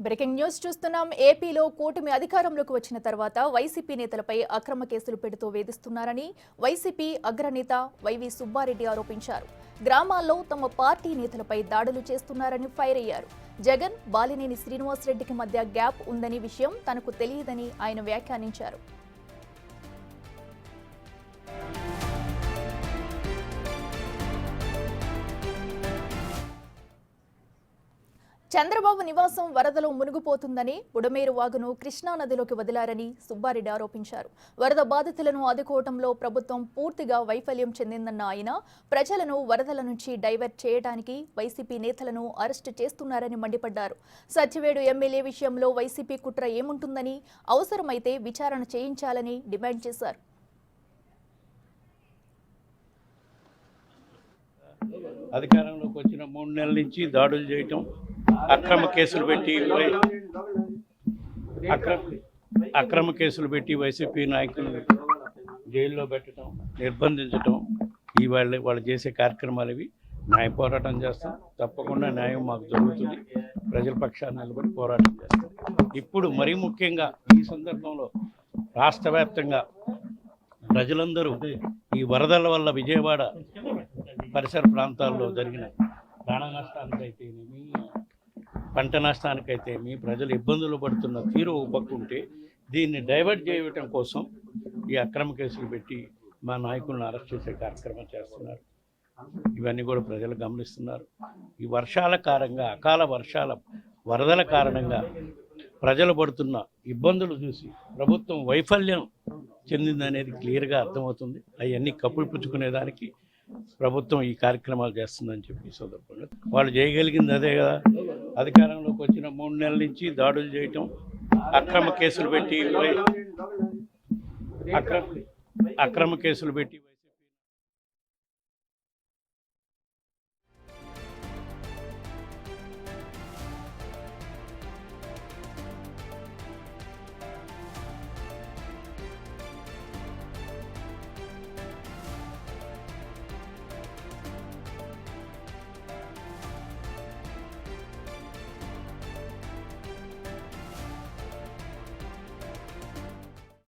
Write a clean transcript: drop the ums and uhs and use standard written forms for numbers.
Breaking news చూస్తున్నాం. ఏపీలో కూటమి అధికారంలోకి వచ్చిన తర్వాత వైసీపీ నేతలపై అక్రమ కేసులు పెడుతూ వేధిస్తున్నారని వైసీపీ అగ్రనేత వైవి సుబ్బారెడ్డి ఆరోపించారు. గ్రామాల్లో తమ పార్టీ నేతలపై దాడులు చేస్తున్నారని ఫైర్ అయ్యారు. జగన్, బాలినేని శ్రీనివాసరెడ్డికి మధ్య గ్యాప్ ఉందని విషయం తనకు తెలియదని ఆయన వ్యాఖ్యానించారు. చంద్రబాబు నివాసం వరదలో మునిగిపోతుందని బుడమేరు వాగును కృష్ణానదిలోకి వదిలారని సుబ్బారెడ్డి ఆరోపించారు. వరద బాధితులను ఆదుకోవడంలో ప్రభుత్వం పూర్తిగా వైఫల్యం చెందిందన్న ఆయన ప్రజలను వరదల నుంచి డైవర్ట్ చేయడానికి వైసీపీ నేతలను అరెస్టు చేస్తున్నారని మండిపడ్డారు. సత్యవేడు ఎమ్మెల్యే విషయంలో వైసీపీ కుట్ర ఏముంటుందని, అవసరమైతే విచారణ చేయించాలని డిమాండ్ చేశారు. అధికారంలోకి వచ్చిన 3 నెలల నుంచి దాడులు చేయటం, అక్రమ కేసులు పెట్టి వైసీపీ నాయకులను జైల్లో పెట్టడం, నిర్బంధించడం, వాళ్ళు చేసే కార్యక్రమాలు ఇవి. న్యాయ పోరాటం చేస్తాం. తప్పకుండా న్యాయం మాకు జరుగుతుంది. ప్రజల పక్షాన్ని నిలబడి పోరాటం చేస్తాం. ఇప్పుడు మరీ ముఖ్యంగా ఈ సందర్భంలో రాష్ట్ర వ్యాప్తంగా ప్రజలందరూ ఈ వరదల వల్ల విజయవాడ పరిసర ప్రాంతాల్లో జరిగిన ప్రాణ నష్టానికైతేనేమి, పంట నష్టానికైతేమి ప్రజలు ఇబ్బందులు పడుతున్న తీరు ఒక పక్క ఉంటే, దీన్ని డైవర్ట్ చేయటం కోసం ఈ అక్రమ కేసులు పెట్టి మా నాయకులను అరెస్ట్ చేసే కార్యక్రమం చేస్తున్నారు. ఇవన్నీ కూడా ప్రజలు గమనిస్తున్నారు. ఈ వర్షాల కారణంగా, అకాల వర్షాల వరదల కారణంగా ప్రజలు పడుతున్న ఇబ్బందులు చూసి ప్రభుత్వం వైఫల్యం చెందిందనేది క్లియర్గా అర్థమవుతుంది. అవన్నీ కప్పుపుచ్చుకునేదానికి ప్రభుత్వం ఈ కార్యక్రమాలు చేస్తుందని చెప్పి సందర్భంగా వాళ్ళు చేయగలిగింది అదే కదా. అధికారంలోకి వచ్చిన 3 నెలల నుంచి దాడులు చేయటం, అక్రమ కేసులు పెట్టి